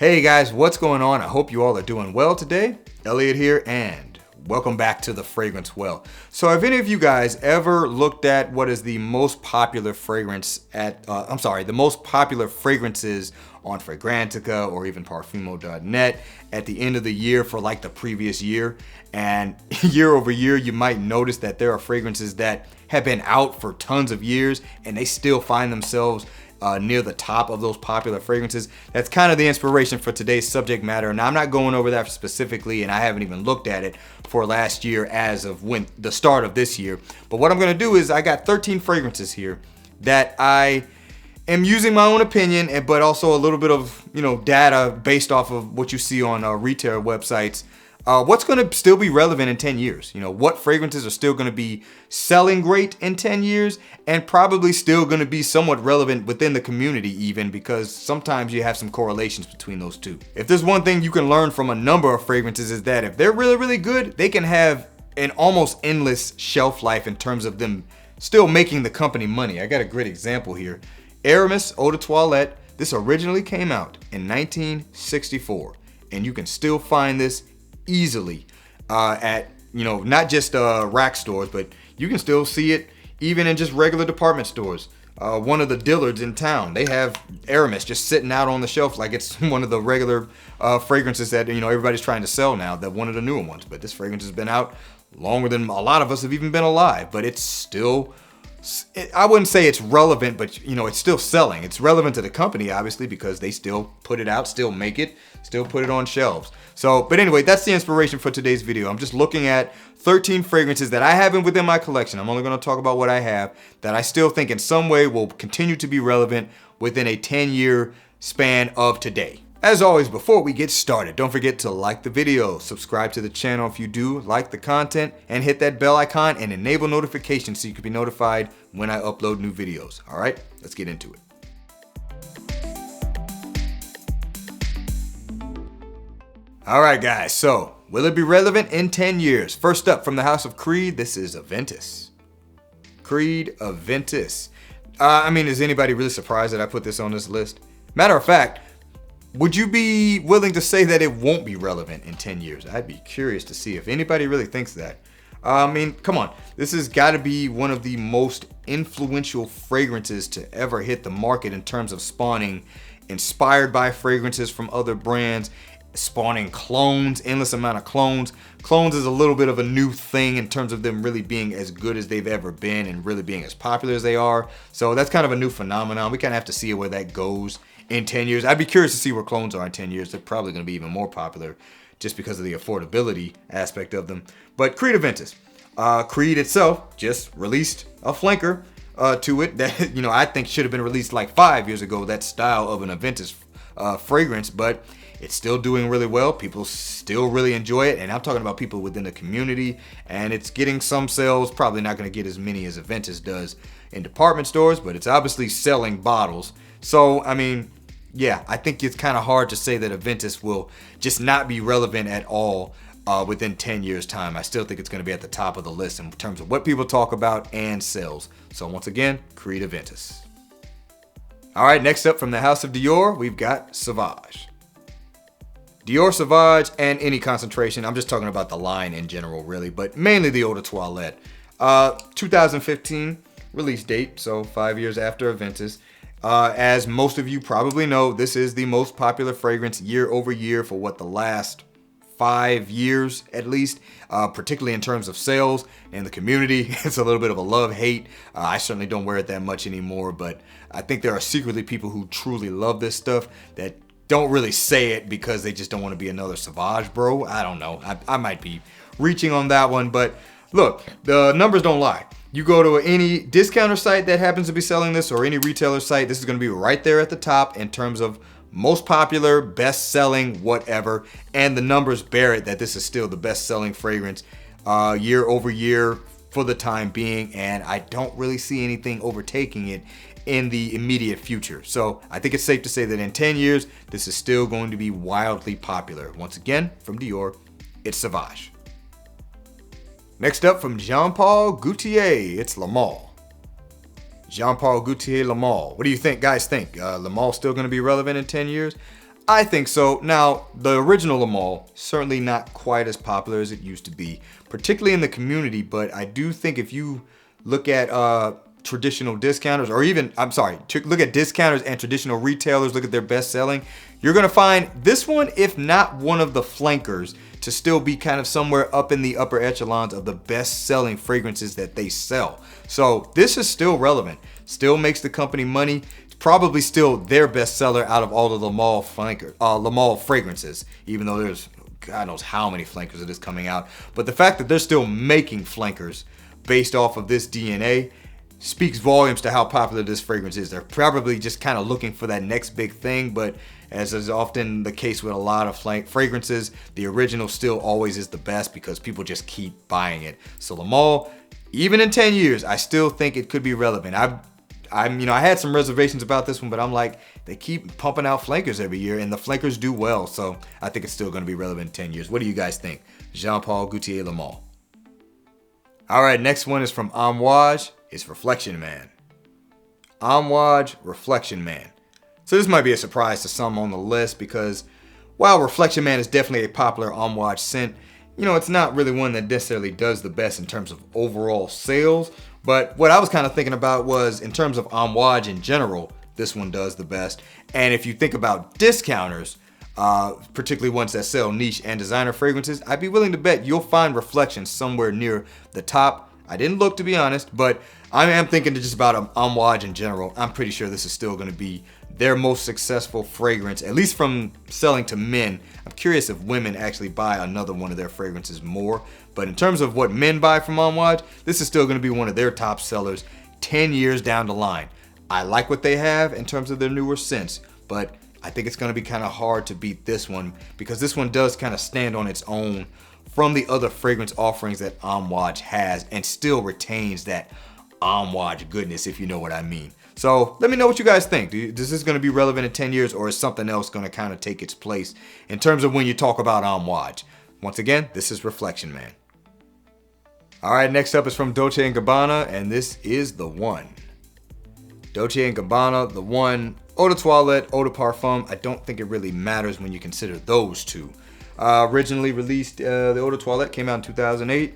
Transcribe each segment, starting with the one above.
Hey guys, what's going on? I hope you all are doing well today. Elliot here, and welcome back to the Fragrance Well. So have any of you guys ever looked at what is the most popular fragrance the most popular fragrances on Fragrantica or even Parfumo.net at the end of the year for like the previous year? And year over year, you might notice that there are fragrances that have been out for tons of years and they still find themselves near the top of those popular fragrances. That's kind of the inspiration for today's subject matter. Now, I'm not going over that specifically, and I haven't even looked at it for last year as of when the start of this year. But what I'm going to do is I got 13 fragrances here that I am using my own opinion, but also a little bit of data based off of what you see on retail websites. What's going to still be relevant in 10 years? What fragrances are still going to be selling great in 10 years and probably still going to be somewhat relevant within the community even, because sometimes you have some correlations between those two. If there's one thing you can learn from a number of fragrances is that if they're really, really good, they can have an almost endless shelf life in terms of them still making the company money. I got a great example here. Hermes Eau de Toilette. This originally came out in 1964, and you can still find this easily at not just rack stores, but you can still see it even in just regular department stores. One of the Dillards in town, they have Hermes just sitting out on the shelf like it's one of the regular fragrances that everybody's trying to sell now, that one of the newer ones. But this fragrance has been out longer than a lot of us have even been alive, but it's still, I wouldn't say it's relevant, but it's still selling. It's relevant to the company, obviously, because they still put it out, still make it, still put it on shelves. So, but anyway, that's the inspiration for today's video. I'm just looking at 13 fragrances that I have within my collection. I'm only going to talk about what I have that I still think in some way will continue to be relevant within a 10-year span of today. As always, before we get started, don't forget to like the video, subscribe to the channel if you do like the content, and hit that bell icon and enable notifications so you can be notified when I upload new videos. All right, let's get into it. All right, guys, so will it be relevant in 10 years? First up, from the house of Creed, this is Aventus. Creed Aventus. Is anybody really surprised that I put this on this list? Matter of fact, would you be willing to say that it won't be relevant in 10 years? I'd be curious to see if anybody really thinks that. Come on. This has got to be one of the most influential fragrances to ever hit the market in terms of spawning inspired by fragrances from other brands, spawning clones, endless amount of clones. Clones is a little bit of a new thing in terms of them really being as good as they've ever been and really being as popular as they are. So that's kind of a new phenomenon. We kind of have to see where that goes in 10 years. I'd be curious to see where clones are in 10 years. They're probably going to be even more popular just because of the affordability aspect of them. But Creed Aventus. Creed itself just released a flanker to it that I think should have been released like 5 years ago, that style of an Aventus fragrance, but it's still doing really well. People still really enjoy it, and I'm talking about people within the community, and it's getting some sales. Probably not going to get as many as Aventus does in department stores, but it's obviously selling bottles. So, yeah, I think it's kind of hard to say that Aventus will just not be relevant at all within 10 years' time. I still think it's going to be at the top of the list in terms of what people talk about and sales. So once again, Creed Aventus. All right, next up from the house of Dior, we've got Sauvage. Dior Sauvage, and any concentration. I'm just talking about the line in general, really, but mainly the Eau de Toilette. 2015 release date, so 5 years after Aventus. As most of you probably know, this is the most popular fragrance year over year for the last 5 years at least, particularly in terms of sales and the community. It's a little bit of a love-hate. I certainly don't wear it that much anymore, but I think there are secretly people who truly love this stuff that don't really say it because they just don't want to be another Sauvage bro. I don't know. I might be reaching on that one, but look, the numbers don't lie. You go to any discounter site that happens to be selling this, or any retailer site, this is going to be right there at the top in terms of most popular, best selling, whatever. And the numbers bear it that this is still the best selling fragrance year over year for the time being. And I don't really see anything overtaking it in the immediate future. So I think it's safe to say that in 10 years, this is still going to be wildly popular. Once again, from Dior, it's Sauvage. Next up, from Jean Paul Gaultier, it's Le Male. Jean Paul Gaultier Le Male. What do you think, guys think? Le Male still going to be relevant in 10 years? I think so. Now, the original Le Male, certainly not quite as popular as it used to be, particularly in the community, but I do think if you look at traditional discounters, or even, look at discounters and traditional retailers, look at their best selling, you're gonna find this one, if not one of the flankers, to still be kind of somewhere up in the upper echelons of the best selling fragrances that they sell. So this is still relevant, still makes the company money. It's probably still their best seller out of all the Le Male fragrances, even though there's God knows how many flankers it is coming out. But the fact that they're still making flankers based off of this DNA speaks volumes to how popular this fragrance is. They're probably just kind of looking for that next big thing, but as is often the case with a lot of fragrances, the original still always is the best because people just keep buying it. So Le Male, even in 10 years, I still think it could be relevant. I had some reservations about this one, but I'm like, they keep pumping out flankers every year, and the flankers do well, so I think it's still going to be relevant in 10 years. What do you guys think? Jean-Paul Gaultier Le Male. All right, next one is from Amouage. It's Reflection Man. Amouage Reflection Man. So this might be a surprise to some on the list because while Reflection Man is definitely a popular Amouage scent, it's not really one that necessarily does the best in terms of overall sales. But what I was kind of thinking about was in terms of Amouage in general, this one does the best. And if you think about discounters, particularly ones that sell niche and designer fragrances, I'd be willing to bet you'll find Reflection somewhere near the top. I didn't look, to be honest, but I am thinking just about Amouage in general. I'm pretty sure this is still going to be their most successful fragrance, at least from selling to men. I'm curious if women actually buy another one of their fragrances more. But in terms of what men buy from Amouage, this is still going to be one of their top sellers 10 years down the line. I like what they have in terms of their newer scents, but I think it's going to be kind of hard to beat this one because this one does kind of stand on its own from the other fragrance offerings that Amouage has and still retains that Amouage goodness, if you know what I mean. So let me know what you guys think. Is this going to be relevant in 10 years, or is something else going to kind of take its place in terms of when you talk about Amouage? Once again, this is Reflection Man. All right, next up is from Dolce & Gabbana, and this is The One. Dolce & Gabbana, The One, Eau de Toilette, Eau de Parfum. I don't think it really matters when you consider those two. Originally released, the Eau de Toilette came out in 2008.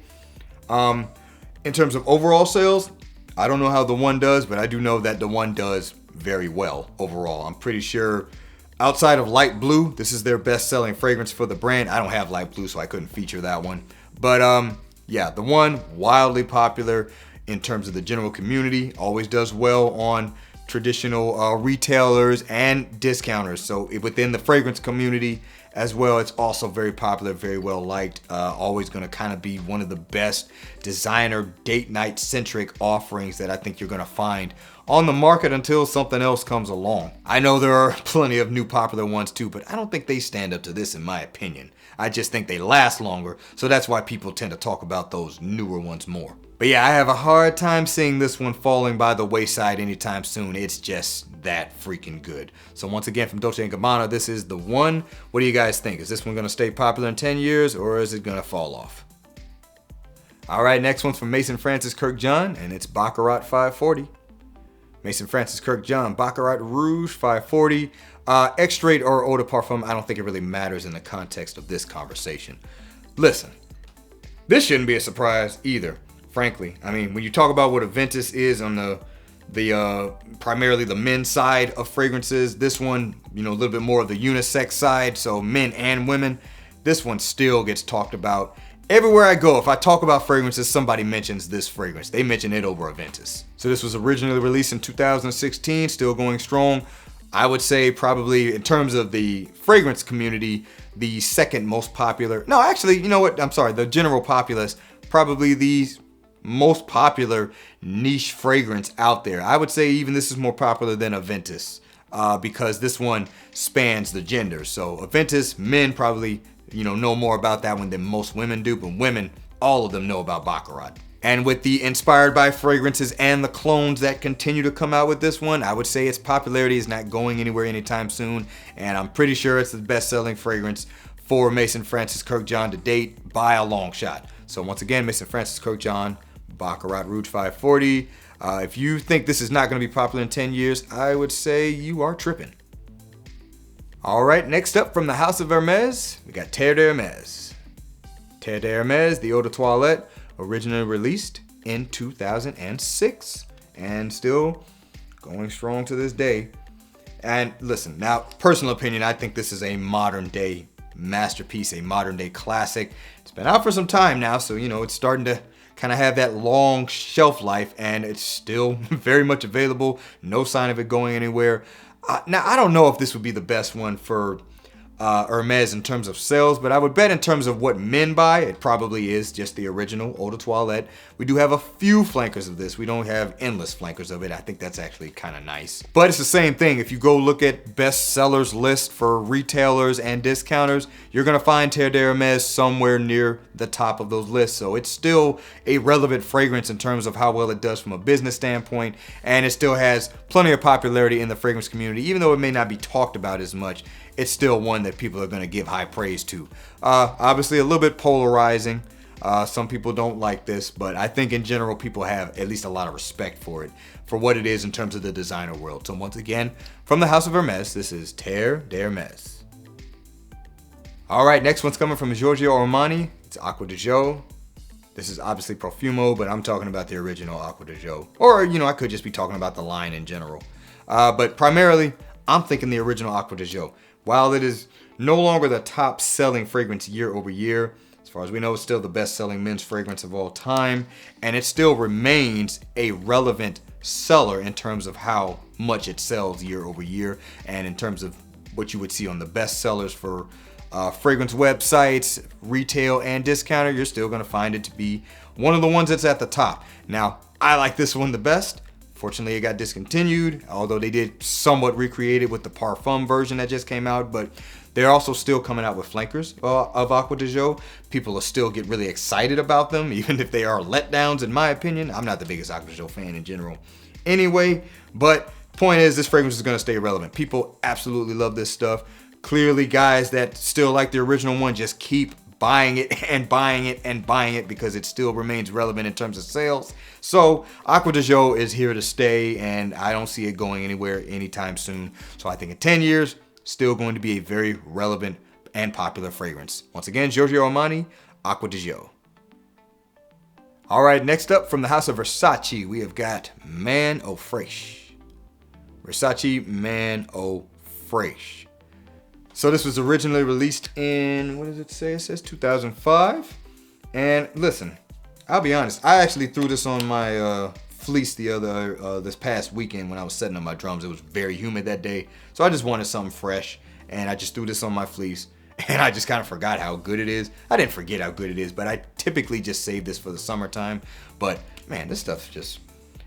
In terms of overall sales, I don't know how The One does, but I do know that The One does very well overall. I'm pretty sure outside of Light Blue, this is their best-selling fragrance for the brand. I don't have Light Blue, so I couldn't feature that one. But yeah, The One, wildly popular in terms of the general community, always does well on traditional retailers and discounters. So within the fragrance community as well, it's also very popular, very well liked. Always going to kind of be one of the best designer date night centric offerings that I think you're going to find on the market until something else comes along. I know there are plenty of new popular ones too, but I don't think they stand up to this in my opinion. I just think they last longer, so that's why people tend to talk about those newer ones more. But yeah, I have a hard time seeing this one falling by the wayside anytime soon. It's just that freaking good. So once again, from Dolce & Gabbana, this is The One. What do you guys think? Is this one going to stay popular in 10 years, or is it going to fall off? All right, next one's from Maison Francis Kurkdjian, and it's Baccarat 540. Maison Francis Kurkdjian, Baccarat Rouge 540. Extrait or Eau de Parfum, I don't think it really matters in the context of this conversation. Listen, this shouldn't be a surprise either. Frankly, I mean, when you talk about what Aventus is on the primarily the men's side of fragrances, this one, a little bit more of the unisex side, so men and women, this one still gets talked about. Everywhere I go, if I talk about fragrances, somebody mentions this fragrance. They mention it over Aventus. So this was originally released in 2016, still going strong. I would say probably in terms of the fragrance community, the second most popular. No, actually, you know what? I'm sorry, the general populace, probably the most popular niche fragrance out there. I would say even this is more popular than Aventus because this one spans the gender. So Aventus, men probably know more about that one than most women do, but women, all of them know about Baccarat. And with the inspired by fragrances and the clones that continue to come out with this one, I would say its popularity is not going anywhere anytime soon, and I'm pretty sure it's the best-selling fragrance for Maison Francis Kurkdjian to date by a long shot. So once again, Maison Francis Kurkdjian, Baccarat Rouge 540. If you think this is not going to be popular in 10 years, I would say you are tripping. All right, next up from the House of Hermes, we got Terre D'Hermes. Terre D'Hermes, the eau de toilette, originally released in 2006 and still going strong to this day. And listen, now, personal opinion, I think this is a modern day masterpiece, a modern day classic. It's been out for some time now, so it's starting to kind of have that long shelf life, and it's still very much available. No sign of it going anywhere. Now, I don't know if this would be the best one for Hermes in terms of sales, but I would bet in terms of what men buy, it probably is just the original eau de toilette. We do have a few flankers of this. We don't have endless flankers of it. I think that's actually kind of nice. But it's the same thing. If you go look at best sellers list for retailers and discounters, you're going to find Terre D'Hermes somewhere near the top of those lists. So it's still a relevant fragrance in terms of how well it does from a business standpoint, and it still has plenty of popularity in the fragrance community. Even though it may not be talked about as much, it's still one that people are going to give high praise to. Obviously a little bit polarizing. Some people don't like this, but I think in general people have at least a lot of respect for it, for what it is in terms of the designer world. So once again, from the House of Hermes, this is Terre D'Hermes. All right, next one's coming from Giorgio Armani. It's Acqua Di Gio. This is obviously Profumo, but I'm talking about the original Acqua Di Gio. Or, I could just be talking about the line in general. But primarily, I'm thinking the original Acqua Di Gio. While it is no longer the top selling fragrance year over year, as far as we know, it's still the best selling men's fragrance of all time, and it still remains a relevant seller in terms of how much it sells year over year, and in terms of what you would see on the best sellers for fragrance websites, retail and discounter, you're still going to find it to be one of the ones that's at the top. Now, I like this one the best. Fortunately, it got discontinued, although they did somewhat recreate it with the Parfum version that just came out, but they're also still coming out with flankers of Acqua Di Gio. People will still get really excited about them, even if they are letdowns, in my opinion. I'm not the biggest Acqua Di Gio fan in general anyway, but point is, this fragrance is going to stay relevant. People absolutely love this stuff. Clearly, guys that still like the original one just keep buying it and buying it and buying it because it still remains relevant in terms of sales. So Acqua Di Gio is here to stay, and I don't see it going anywhere anytime soon. So I think in 10 years, still going to be a very relevant and popular fragrance. Once again, Giorgio Armani, Acqua Di Gio. All right, next up from the House of Versace, we have got Man Eau Fraiche. Versace Man Eau Fraiche. So this was originally released in, what does it say? It says 2005. And listen, I'll be honest, I actually threw this on my fleece this past weekend when I was setting up my drums. It was very humid that day, so I just wanted something fresh, and I just threw this on my fleece, and I just kind of forgot how good it is. I didn't forget how good it is, but I typically just save this for the summertime. But man, this stuff just,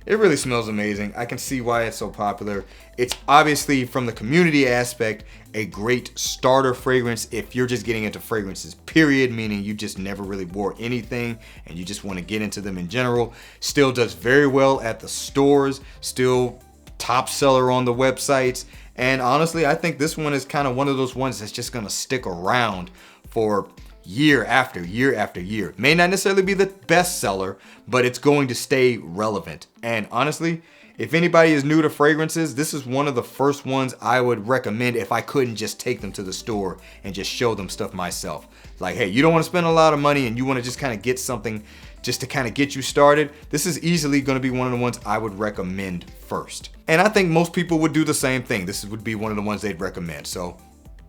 it really smells amazing. I can see why it's so popular. It's obviously, from the community aspect, a great starter fragrance if you're just getting into fragrances, period, meaning you just never really wore anything and you just want to get into them in general. Still does very well at the stores, still top seller on the websites. And honestly, I think this one is kind of one of those ones that's just going to stick around for year after year after year. May not necessarily be the best seller, but it's going to stay relevant. And honestly, if anybody is new to fragrances, this is one of the first ones I would recommend if I couldn't just take them to the store and just show them stuff myself. Like, hey, you don't want to spend a lot of money and you want to just kind of get something just to kind of get you started. This is easily going to be one of the ones I would recommend first. And I think most people would do the same thing. This would be one of the ones they'd recommend. So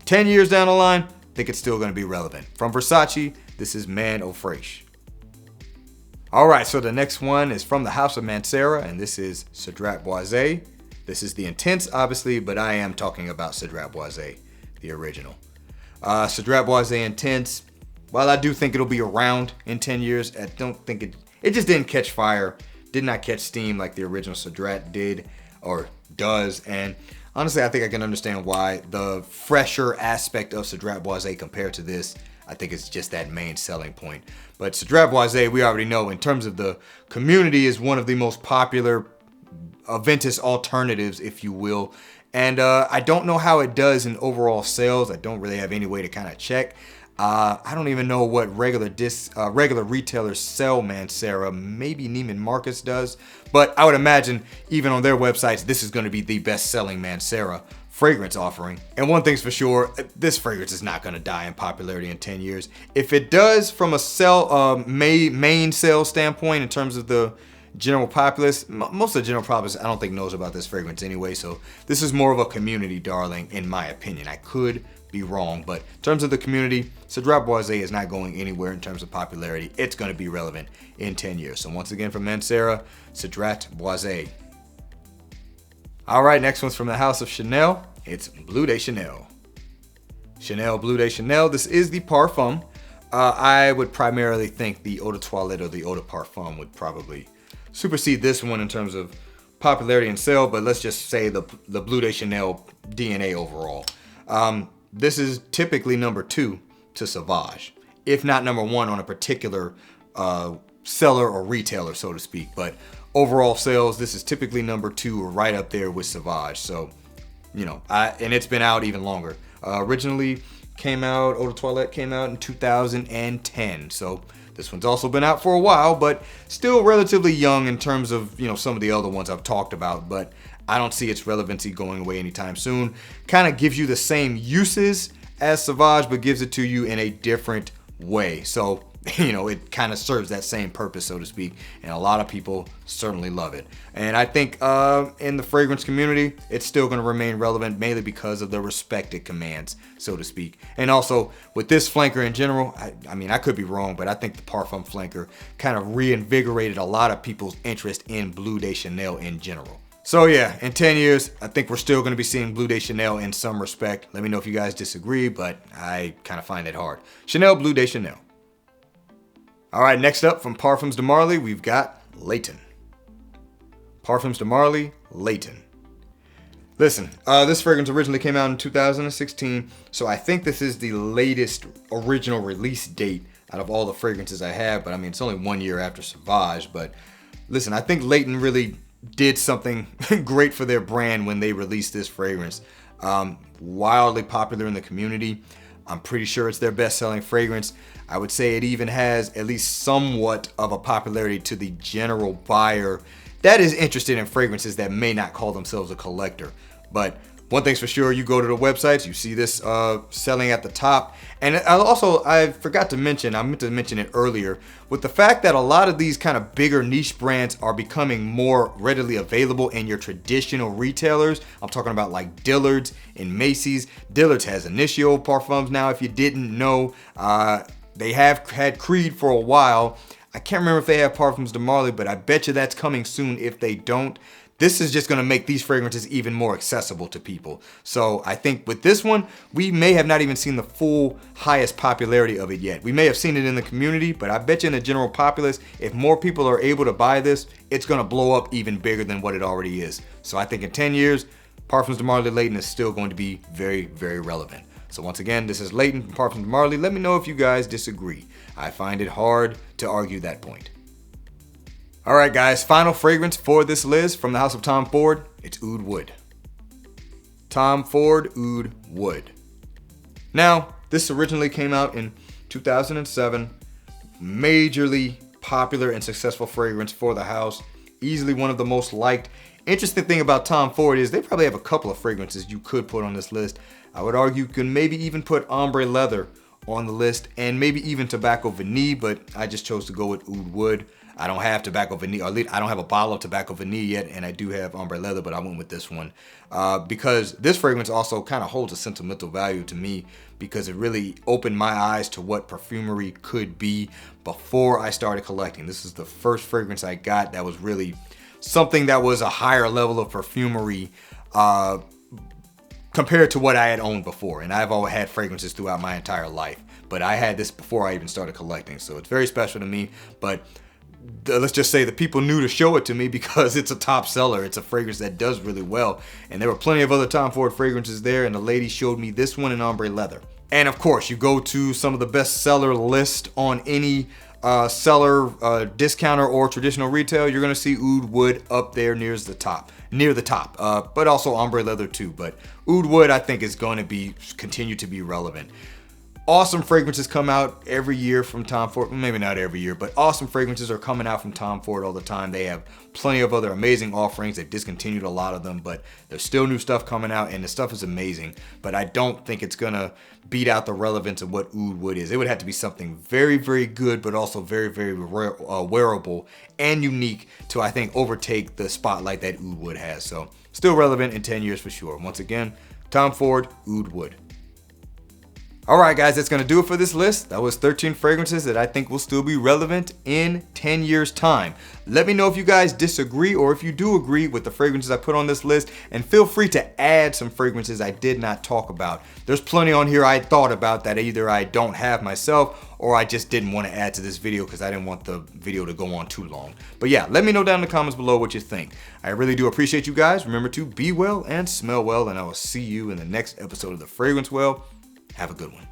10 years down the line, I think it's still going to be relevant. From Versace, this is Man Eau Fraiche. All right, so the next one is from the House of Mancera, and this is Cedrat Boise. This is the Intense, obviously, but I am talking about Cedrat Boise, the original. Cedrat Boise Intense, while I do think it'll be around in 10 years, I don't think it just didn't catch fire, did not catch steam like the original Cedrat did or does. And honestly, I think I can understand why. The fresher aspect of Cedrat Boise compared to this, I think it's just that main selling point. But Cedrat Boise, we already know in terms of the community, is one of the most popular Aventus alternatives, if you will. And I don't know how it does in overall sales. I don't really have any way to kind of check. I don't even know what regular retailers sell Mancera. Maybe Neiman Marcus does. But I would imagine even on their websites, this is going to be the best selling Mancera fragrance offering. And one thing's for sure, this fragrance is not going to die in popularity in 10 years. If it does from a main sales standpoint in terms of the general populace, most of the general populace I don't think knows about this fragrance anyway, so this is more of a community darling in my opinion. I could be wrong, but in terms of the community, Cedrat Boise is not going anywhere in terms of popularity. It's going to be relevant in 10 years. So once again from Mancera, Cedrat Boise. All right, next one's from the house of Chanel. It's Bleu De Chanel. Chanel Bleu De Chanel. This is the parfum. I would primarily think the eau de toilette or the eau de parfum would probably supersede this one in terms of popularity and sale, but let's just say the Bleu De Chanel DNA overall. This is typically number 2 to Sauvage, if not number 1 on a particular seller or retailer, so to speak. But overall sales, this is typically number 2 or right up there with Sauvage. So, you know, and it's been out even longer. Originally came out, Eau de Toilette came out in 2010. So this one's also been out for a while, but still relatively young in terms of, you know, some of the other ones I've talked about. But I don't see its relevancy going away anytime soon. Kind of gives you the same uses as Sauvage, but gives it to you in a different way. So, you know, it kind of serves that same purpose, so to speak. And a lot of people certainly love it. And I think in the fragrance community, it's still going to remain relevant, mainly because of the respect it commands, so to speak. And also with this flanker in general, I mean, I could be wrong, but I think the Parfum flanker kind of reinvigorated a lot of people's interest in Bleu De Chanel in general. So yeah, in 10 years, I think we're still going to be seeing Bleu De Chanel in some respect. Let me know if you guys disagree, but I kind of find it hard. Chanel Bleu De Chanel. All right, next up from Parfums de Marly, we've got Layton. Parfums de Marly, Layton. Listen, this fragrance originally came out in 2016, so I think this is the latest original release date out of all the fragrances I have, but I mean, it's only 1 year after Sauvage, but listen, I think Layton really did something great for their brand when they released this fragrance. Wildly popular in the community. I'm pretty sure it's their best-selling fragrance. I would say it even has at least somewhat of a popularity to the general buyer that is interested in fragrances that may not call themselves a collector. But one thing's for sure, you go to the websites, you see this selling at the top. And I forgot to mention, I meant to mention it earlier, with the fact that a lot of these kind of bigger niche brands are becoming more readily available in your traditional retailers. I'm talking about like Dillard's and Macy's. Dillard's has Initio parfums now, if you didn't know. They have had Creed for a while. I can't remember if they have Parfums de Marly, but I bet you that's coming soon if they don't. This is just going to make these fragrances even more accessible to people. So I think with this one, we may have not even seen the full highest popularity of it yet. We may have seen it in the community, but I bet you in the general populace, if more people are able to buy this, it's going to blow up even bigger than what it already is. So I think in 10 years, Parfums de Marly Layton is still going to be very, very relevant. So once again, this is Layton from Parfums de Marly. Let me know if you guys disagree. I find it hard to argue that point. All right, guys, final fragrance for this list from the house of Tom Ford. It's Oud Wood. Tom Ford Oud Wood. Now, this originally came out in 2007. Majorly popular and successful fragrance for the house. Easily one of the most liked. Interesting thing about Tom Ford is they probably have a couple of fragrances you could put on this list. I would argue you can maybe even put Ombre Leather on the list and maybe even Tobacco Vanille, but I just chose to go with Oud Wood. I don't have Tobacco Vanille, or at least I don't have a bottle of Tobacco Vanille yet, and I do have Ombre Leather, but I went with this one because this fragrance also kind of holds a sentimental value to me because it really opened my eyes to what perfumery could be before I started collecting. This is the first fragrance I got that was really something that was a higher level of perfumery compared to what I had owned before. And I've always had fragrances throughout my entire life, but I had this before I even started collecting. So it's very special to me, but let's just say the people knew to show it to me because it's a top seller. It's a fragrance that does really well. And there were plenty of other Tom Ford fragrances there, and the lady showed me this one in Ombre Leather. And of course, you go to some of the best seller list on any seller, discounter, or traditional retail, you're gonna see Oud Wood up there near the top, but also Ombre Leather too. But Oud Wood, I think, is going to continue to be relevant. Awesome fragrances come out every year from Tom Ford. Maybe not every year, but awesome fragrances are coming out from Tom Ford all the time. They have plenty of other amazing offerings. They've discontinued a lot of them, but there's still new stuff coming out, and the stuff is amazing. But I don't think it's gonna beat out the relevance of what Oud Wood is. It would have to be something very, very good, but also very, very wearable and unique to, I think, overtake the spotlight that Oud Wood has. So still relevant in 10 years for sure. Once again, Tom Ford, Oud Wood. Alright guys, that's going to do it for this list. That was 13 fragrances that I think will still be relevant in 10 years time. Let me know if you guys disagree or if you do agree with the fragrances I put on this list, and feel free to add some fragrances I did not talk about. There's plenty on here I thought about that either I don't have myself or I just didn't want to add to this video because I didn't want the video to go on too long. But yeah, let me know down in the comments below what you think. I really do appreciate you guys. Remember to be well and smell well, and I will see you in the next episode of The Fragrance Well. Have a good one.